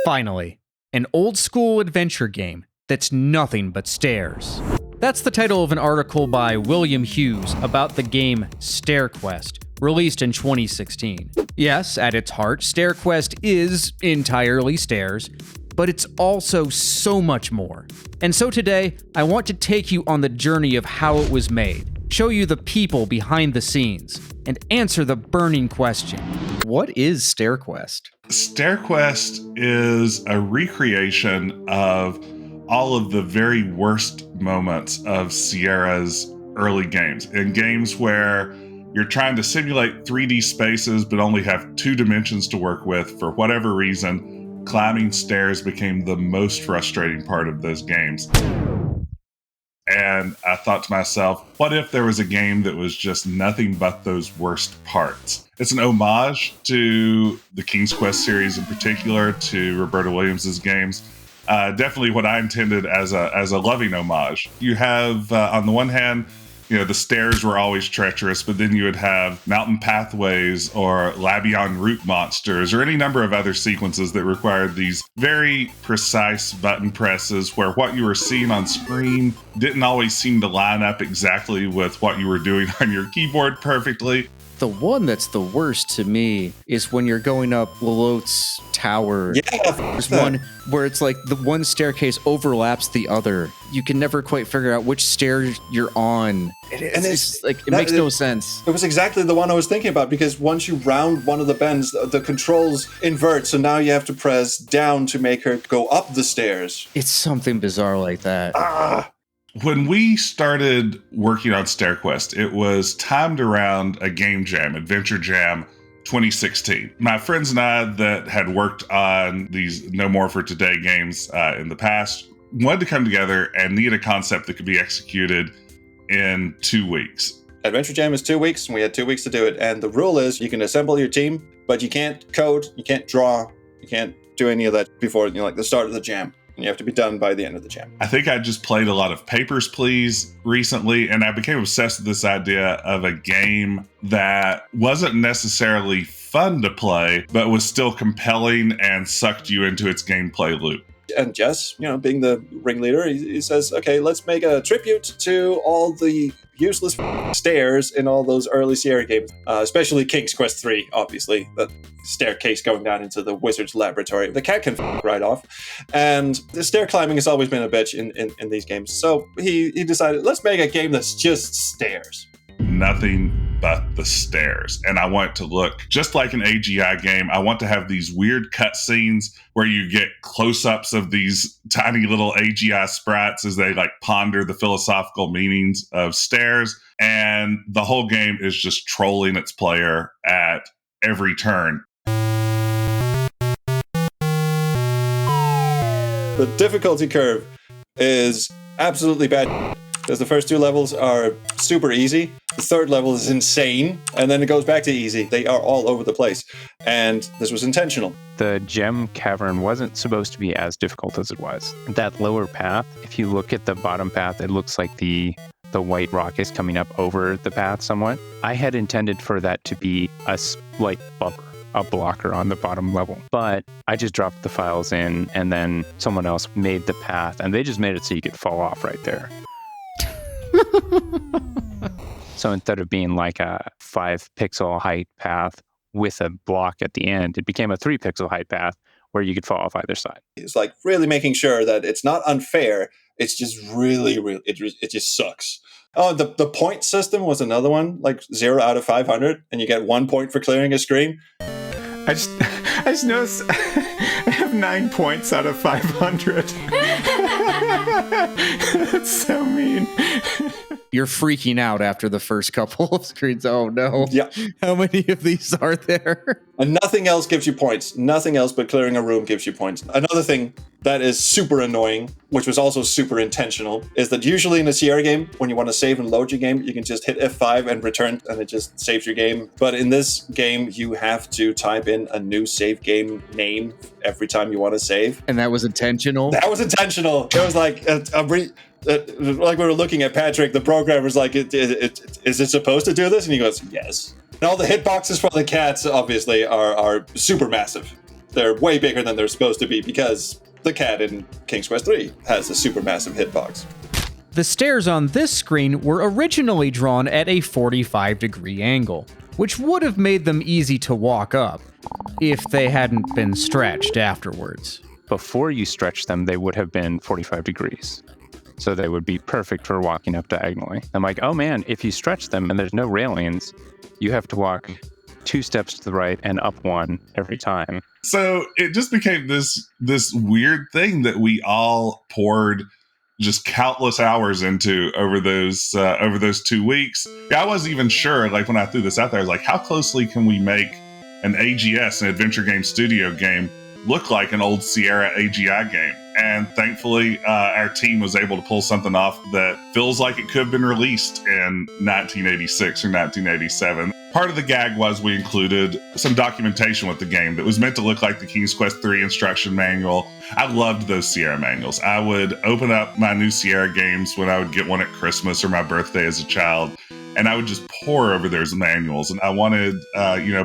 Finally, an old-school adventure game that's nothing but stairs. That's the title of an article by William Hughes about the game STAIR QUEST, released in 2016. Yes, at its heart, STAIR QUEST is entirely stairs, but it's also so much more. And so today, I want to take you on the journey of how it was made, show you the people behind the scenes, and answer the burning question: what is STAIR QUEST? STAIR QUEST is a recreation of all of the very worst moments of Sierra's early games. In games where you're trying to simulate 3D spaces but only have 2 dimensions to work with, for whatever reason, climbing stairs became the most frustrating part of those games. And I thought to myself, what if there was a game that was just nothing but those worst parts? It's an homage to the King's Quest series in particular, to Roberta Williams' games. Definitely what I intended as a loving homage. You have, on the one hand, the stairs were always treacherous, but then you would have mountain pathways or Labion root monsters or any number of other sequences that required these very precise button presses where what you were seeing on screen didn't always seem to line up exactly with what you were doing on your keyboard perfectly. The one that's the worst to me is when you're going up Lilot's tower. Yeah, there's one where it's like the one staircase overlaps the other. You can never quite figure out which stair you're on. It's like, it makes no sense. It was exactly the one I was thinking about, because once you round one of the bends, the controls invert, so now you have to press down to make her go up the stairs. It's something bizarre like that. When we started working on STAIR QUEST, it was timed around a game jam, Adventure Jam 2016. My friends and I that had worked on these No More for Today games in the past wanted to come together and need a concept that could be executed in 2 weeks. Adventure Jam is 2 weeks, and we had 2 weeks to do it. And the rule is you can assemble your team, but you can't code, you can't draw, you can't do any of that before like the start of the jam. And you have to be done by the end of the jam. I think I just played a lot of Papers, Please recently, and I became obsessed with this idea of a game that wasn't necessarily fun to play, but was still compelling and sucked you into its gameplay loop. And Jess, being the ringleader, he says, okay, let's make a tribute to all the useless stairs in all those early Sierra games, especially King's Quest 3, obviously. The staircase going down into the wizard's laboratory. The cat can right off. And the stair climbing has always been a bitch in these games. So he decided, let's make a game that's just stairs. Nothing but the stairs. And I want it to look just like an AGI game. I want to have these weird cutscenes where you get close-ups of these tiny little AGI sprites as they ponder the philosophical meanings of stairs. And the whole game is just trolling its player at every turn. The difficulty curve is absolutely bad, because the first 2 levels are super easy. The 3rd level is insane, and then it goes back to easy. They are all over the place, and this was intentional. The gem cavern wasn't supposed to be as difficult as it was. That lower path, if you look at the bottom path, it looks like the white rock is coming up over the path somewhat. I had intended for that to be a slight bumper, a blocker on the bottom level. But I just dropped the files in, and then someone else made the path, and they just made it so you could fall off right there. So instead of being like a 5-pixel height path with a block at the end, it became a 3-pixel height path where you could fall off either side. It's like really making sure that it's not unfair. It's just really, it just sucks. Oh, the point system was another one, like 0 out of 500, and you get 1 point for clearing a screen. I just noticed I have 9 points out of 500. That's so mean. You're freaking out after the first couple of screens. Oh no. Yeah. How many of these are there? And nothing else gives you points. Nothing else but clearing a room gives you points. Another thing that is super annoying, which was also super intentional, is that usually in a Sierra game, when you want to save and load your game, you can just hit F5 and return, and it just saves your game. But in this game, you have to type in a new save game name every time you want to save. And that was intentional? That was intentional. It was like like we were looking at Patrick, the programmer's like, is it supposed to do this? And he goes, yes. And all the hitboxes for the cats, obviously, are super massive. they're way bigger than they're supposed to be because the cat in King's Quest 3 has a super massive hitbox. The stairs on this screen were originally drawn at a 45-degree angle, which would have made them easy to walk up if they hadn't been stretched afterwards. Before you stretch them, they would have been 45 degrees. So they would be perfect for walking up diagonally. I'm like, oh man, if you stretch them and there's no railings, you have to walk 2 steps to the right and up 1 every time. So it just became this weird thing that we all poured just countless hours into over those 2 weeks. I wasn't even sure, like when I threw this out there, I was like, how closely can we make an AGS, an Adventure Game Studio game, look like an old Sierra AGI game? And thankfully, our team was able to pull something off that feels like it could have been released in 1986 or 1987. Part of the gag was we included some documentation with the game that was meant to look like the King's Quest 3 instruction manual. I loved those Sierra manuals. I would open up my new Sierra games when I would get one at Christmas or my birthday as a child, and I would just pour over those manuals. And I wanted,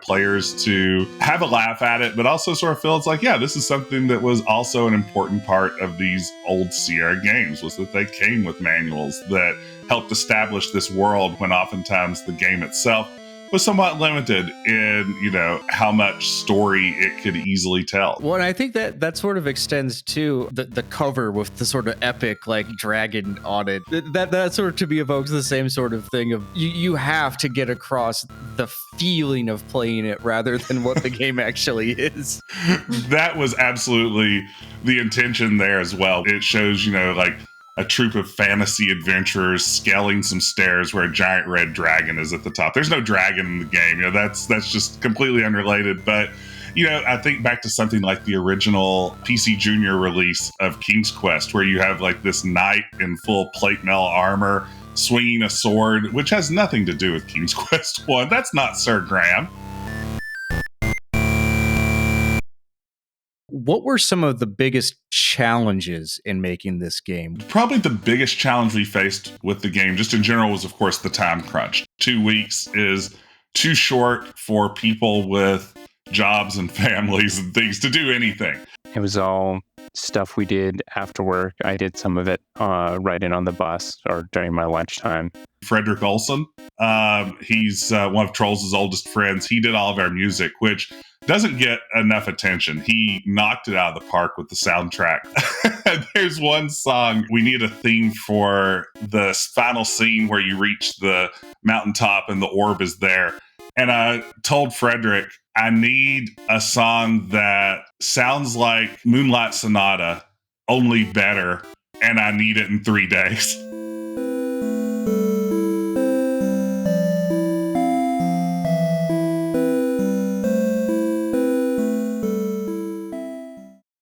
players to have a laugh at it, but also sort of feel it's like, yeah, this is something that was also an important part of these old Sierra games, was that they came with manuals that helped establish this world when oftentimes the game itself was somewhat limited in, how much story it could easily tell. Well, and I think that sort of extends to the cover with the sort of epic, like, dragon on it. That sort of, to me, evokes the same sort of thing of you have to get across the feeling of playing it rather than what the game actually is. That was absolutely the intention there as well. It shows, a troop of fantasy adventurers scaling some stairs where a giant red dragon is at the top. There's no dragon in the game. That's just completely unrelated. But, I think back to something like the original PC Junior release of King's Quest, where you have like this knight in full plate mail armor swinging a sword, which has nothing to do with King's Quest 1. That's not Sir Graham. What were some of the biggest challenges in making this game? Probably the biggest challenge we faced with the game, just in general, was, of course, the time crunch. 2 weeks is too short for people with jobs and families and things to do anything. It was all stuff we did after work. I did some of it right in on the bus or during my lunchtime. Frederick Olson, he's one of Trolls' oldest friends. He did all of our music, which doesn't get enough attention. He knocked it out of the park with the soundtrack. There's one song, we need a theme for the final scene where you reach the mountaintop and the orb is there. And I told Frederick, I need a song that sounds like Moonlight Sonata, only better, and I need it in 3 days.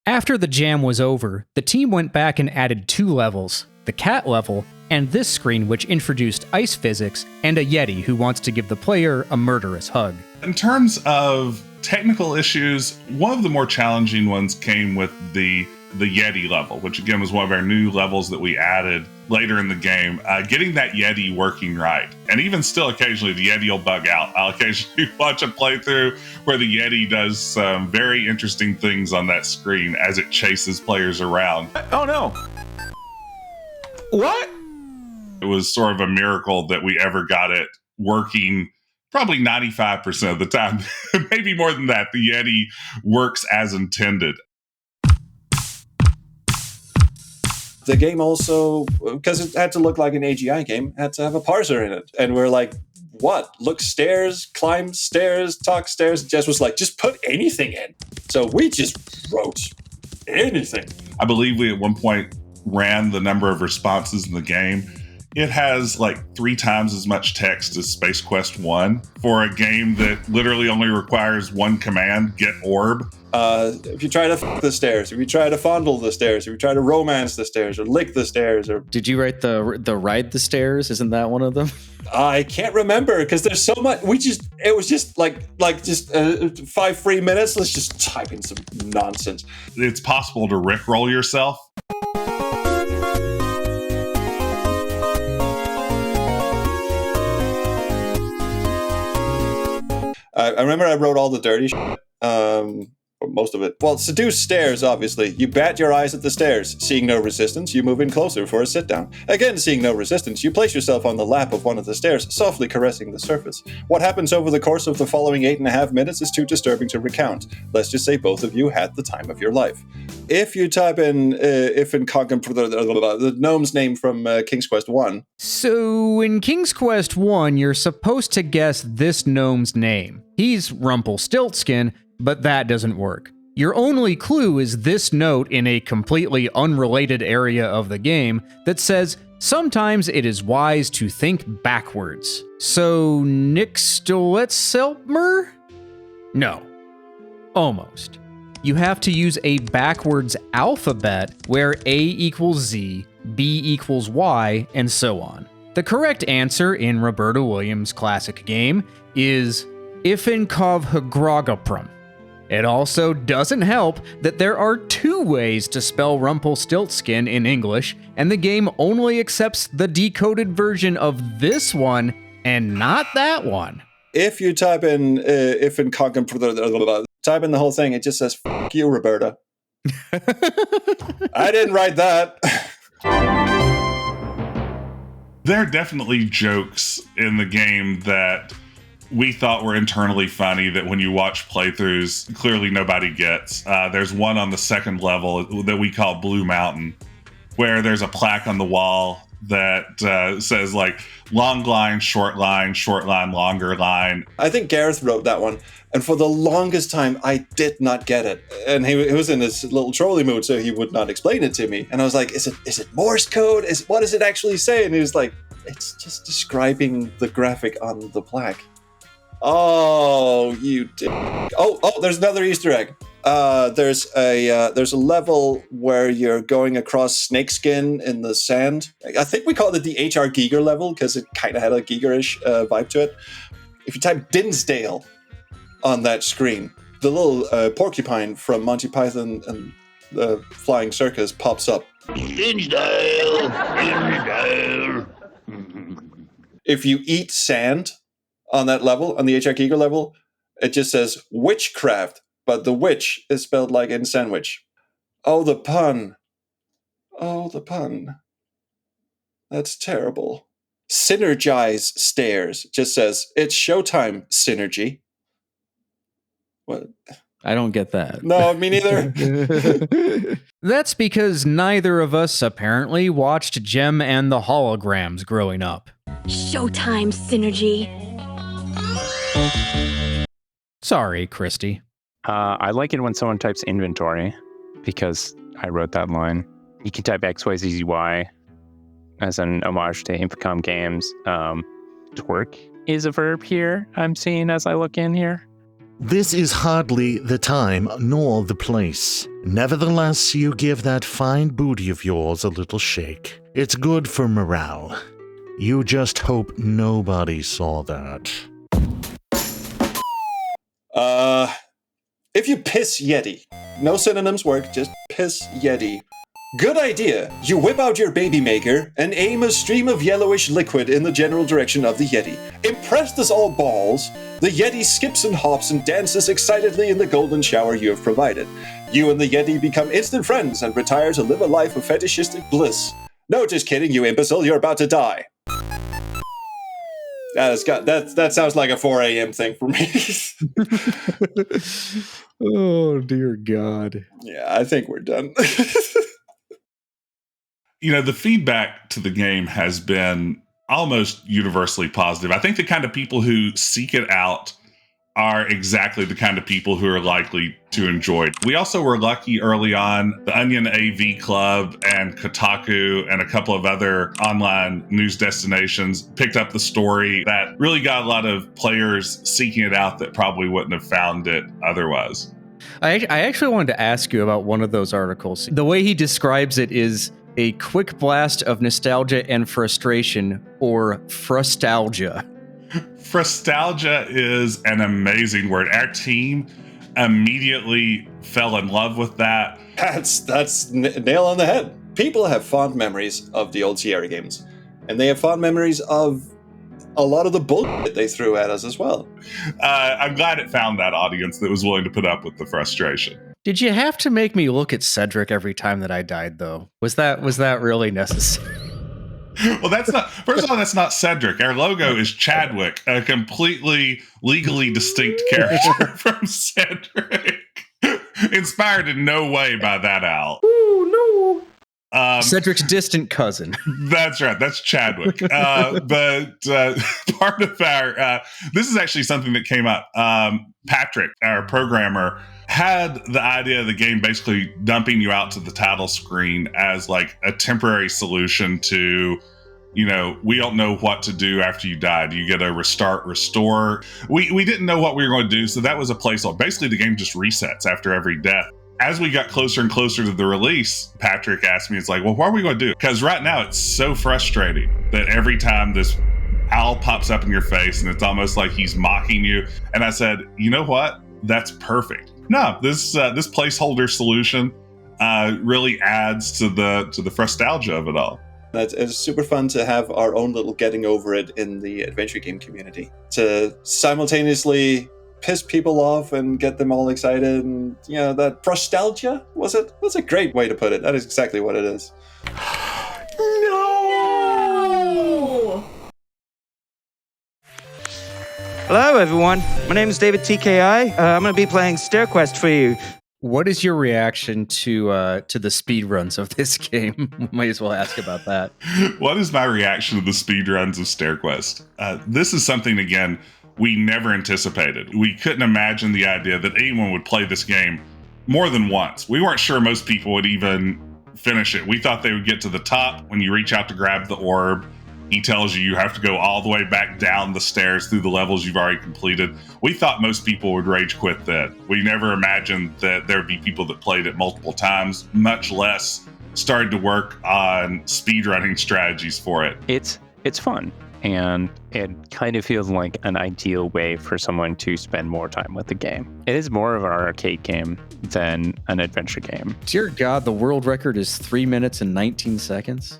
After the jam was over, the team went back and added 2 levels, the cat level and this screen, which introduced ice physics and a Yeti who wants to give the player a murderous hug. In terms of technical issues, one of the more challenging ones came with the Yeti level, which again was one of our new levels that we added later in the game. Getting that Yeti working right. And even still, occasionally the Yeti will bug out. I'll occasionally watch a playthrough where the Yeti does some very interesting things on that screen as it chases players around. Oh no! What? It was sort of a miracle that we ever got it working probably 95% of the time. Maybe more than that. The Yeti works as intended. The game also, because it had to look like an AGI game, had to have a parser in it. And we're like, what? Look stairs, climb stairs, talk stairs. Jess was like, just put anything in. So we just wrote anything. I believe we at one point ran the number of responses in the game. It has like 3 times as much text as Space Quest 1 for a game that literally only requires one command, get orb. If you try to f the stairs, if you try to fondle the stairs, if you try to romance the stairs or lick the stairs, or Did you write the ride the stairs? Isn't that one of them? I can't remember because there's so much. It was just like 5 free minutes. Let's just type in some nonsense. It's possible to rickroll yourself. I remember I wrote all the dirty shit, or most of it. Well, seduce stairs, obviously. You bat your eyes at the stairs. Seeing no resistance, you move in closer for a sit-down. Again, seeing no resistance, you place yourself on the lap of one of the stairs, softly caressing the surface. What happens over the course of the following 8.5 minutes is too disturbing to recount. Let's just say both of you had the time of your life. If you type in the gnome's name from King's Quest 1. So, in King's Quest 1, you're supposed to guess this gnome's name. He's Rumpelstiltskin, but that doesn't work. Your only clue is this note in a completely unrelated area of the game that says, sometimes it is wise to think backwards. So, Nixtletselmer? No. Almost. You have to use a backwards alphabet where A equals Z, B equals Y, and so on. The correct answer in Roberta Williams' classic game is Ifenkovhgrogaprum. It also doesn't help that there are 2 ways to spell Rumpelstiltskin in English, and the game only accepts the decoded version of this one and not that one. If you type in type in the whole thing, it just says, "F you, Roberta." I didn't write that. There are definitely jokes in the game that we thought were internally funny that when you watch playthroughs, clearly nobody gets. There's one on the second level that we call Blue Mountain, where there's a plaque on the wall that says like long line, short line, longer line. I think Gareth wrote that one. And for the longest time, I did not get it. And he was in this little trolley mood, so he would not explain it to me. And I was like, is it Morse code? What does it actually say? And he was like, it's just describing the graphic on the plaque. Oh, you did. Oh, there's another Easter egg. There's a level where you're going across snakeskin in the sand. I think we called it the H.R. Giger level because it kind of had a Giger-ish vibe to it. If you type Dinsdale on that screen, the little porcupine from Monty Python and the Flying Circus pops up. Dinsdale. If you eat sand on that level, on the H.R. Giger level, it just says witchcraft, but the witch is spelled like in sandwich. Oh, the pun. That's terrible. Synergize stairs just says, it's showtime, Synergy. What? I don't get that. No, me neither. That's because neither of us apparently watched Gem and the Holograms growing up. Showtime, Synergy. Sorry, Christy. I like it when someone types inventory because I wrote that line. You can type XYZY as an homage to Infocom games. Twerk is a verb here, I'm seeing as I look in here. This is hardly the time nor the place. Nevertheless, you give that fine booty of yours a little shake. It's good for morale. You just hope nobody saw that. If you piss Yeti. No synonyms work, just piss Yeti. Good idea. You whip out your baby maker and aim a stream of yellowish liquid in the general direction of the Yeti. Impressed as all balls, the Yeti skips and hops and dances excitedly in the golden shower you have provided. You and the Yeti become instant friends and retire to live a life of fetishistic bliss. No, just kidding, you imbecile, you're about to die. That sounds like a 4 a.m. thing for me. Oh, dear God. Yeah, I think we're done. The feedback to the game has been almost universally positive. I think the kind of people who seek it out are exactly the kind of people who are likely to enjoy it. We also were lucky early on. The Onion AV Club and Kotaku and a couple of other online news destinations picked up the story that really got a lot of players seeking it out that probably wouldn't have found it otherwise. I actually wanted to ask you about one of those articles. The way he describes it is a quick blast of nostalgia and frustration, or frustalgia. Frustalgia is an amazing word. Our team immediately fell in love with that. That's nail on the head. People have fond memories of the old Sierra games, and they have fond memories of a lot of the bullshit they threw at us as well. I'm glad it found that audience that was willing to put up with the frustration. Did you have to make me look at Cedric every time that I died, though? Was that really necessary? Well, that's not. First of all, that's not Cedric. Our logo is Chadwick, a completely legally distinct character from Cedric. Inspired in no way by that owl. Ooh, no. Cedric's distant cousin. That's right. That's Chadwick. But part of our this is actually something that came up. Patrick, our programmer, had the idea of the game basically dumping you out to the title screen as like a temporary solution to, we don't know what to do after you die. Do you get a restore? We didn't know what we were going to do, so that was a placeholder. Basically, the game just resets after every death. As we got closer and closer to the release, Patrick asked me, it's like, well, what are we going to do? Because right now it's so frustrating that every time this owl pops up in your face and it's almost like he's mocking you. And I said, you know what? That's perfect. No, this placeholder solution really adds to the frustalgia of it all. It's super fun to have our own little getting over it in the adventure game community. To simultaneously piss people off and get them all excited, and that frustalgia was it? That's a great way to put it. That is exactly what it is. No! Hello, everyone. My name is David TKI. I'm going to be playing STAIR QUEST for you. What is your reaction to the speedruns of this game? Might as well ask about that. What is my reaction to the speedruns of STAIR QUEST? This is something, again, we never anticipated. We couldn't imagine the idea that anyone would play this game more than once. We weren't sure most people would even finish it. We thought they would get to the top. When you reach out to grab the orb, he tells you have to go all the way back down the stairs through the levels you've already completed. We thought most people would rage quit then. We never imagined that there would be people that played it multiple times, much less started to work on speedrunning strategies for it. It's fun, and it kind of feels like an ideal way for someone to spend more time with the game. It is more of an arcade game than an adventure game. Dear God, the world record is 3 minutes and 19 seconds.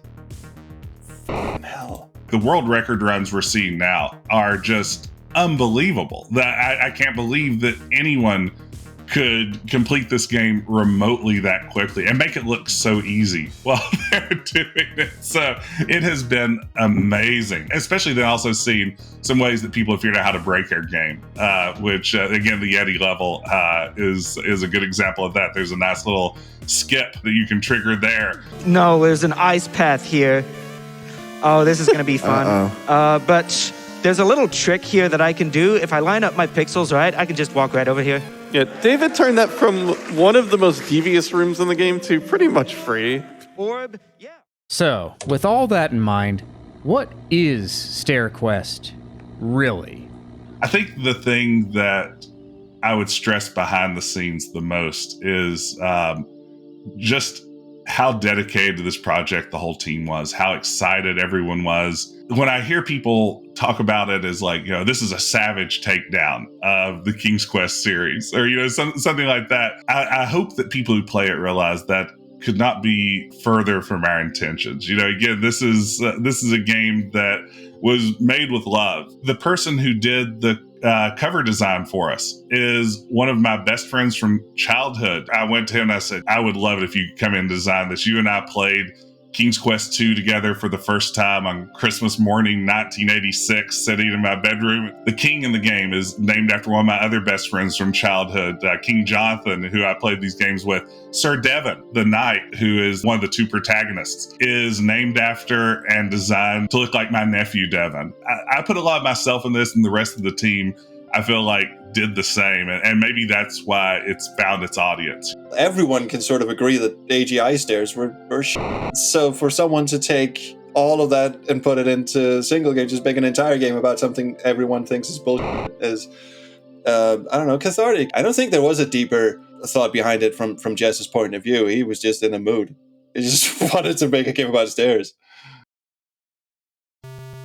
Hell. The world record runs we're seeing now are just unbelievable. I can't believe that anyone could complete this game remotely that quickly and make it look so easy while they're doing it. So it has been amazing, especially then also seeing some ways that people have figured out how to break our game, which again, the Yeti level is a good example of that. There's a nice little skip that you can trigger there. No, there's an ice path here. Oh, this is going to be fun. But there's a little trick here that I can do. If I line up my pixels right, I can just walk right over here. Yeah, David turned that from one of the most devious rooms in the game to pretty much free. Orb, yeah. So, with all that in mind, what is STAIR QUEST, really? I think the thing that I would stress behind the scenes the most is just how dedicated to this project the whole team was, how excited everyone was. When I hear people talk about it as like, this is a savage takedown of the King's Quest series, or, something like that, I hope that people who play it realize that could not be further from our intentions. Again, this is a game that was made with love. The person who did the cover design for us is one of my best friends from childhood. I went to him and I said, I would love it if you could come in and design this. You and I played King's Quest 2 together for the first time on Christmas morning, 1986, sitting in my bedroom. The king in the game is named after one of my other best friends from childhood, King Jonathan, who I played these games with. Sir Devon, the knight, who is one of the two protagonists, is named after and designed to look like my nephew, Devon. I put a lot of myself in this, and the rest of the team, I feel like, did the same, and maybe that's why it's found its audience. Everyone can sort of agree that AGI stairs were shit. So for someone to take all of that and put it into single game, just make an entire game about something everyone thinks is bullshit, is, I don't know, cathartic. I don't think there was a deeper thought behind it from Jess's point of view. He was just in a mood. He just wanted to make a game about stairs.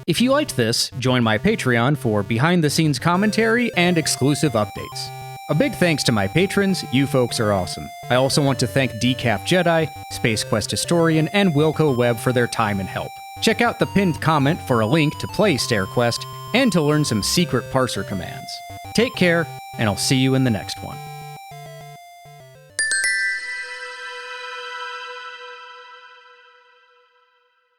If you liked this, join my Patreon for behind-the-scenes commentary and exclusive updates. A big thanks to my patrons, you folks are awesome. I also want to thank DecafJedi, Space Quest Historian, and WilcoWeb for their time and help. Check out the pinned comment for a link to play STAIR QUEST, and to learn some secret parser commands. Take care, and I'll see you in the next one.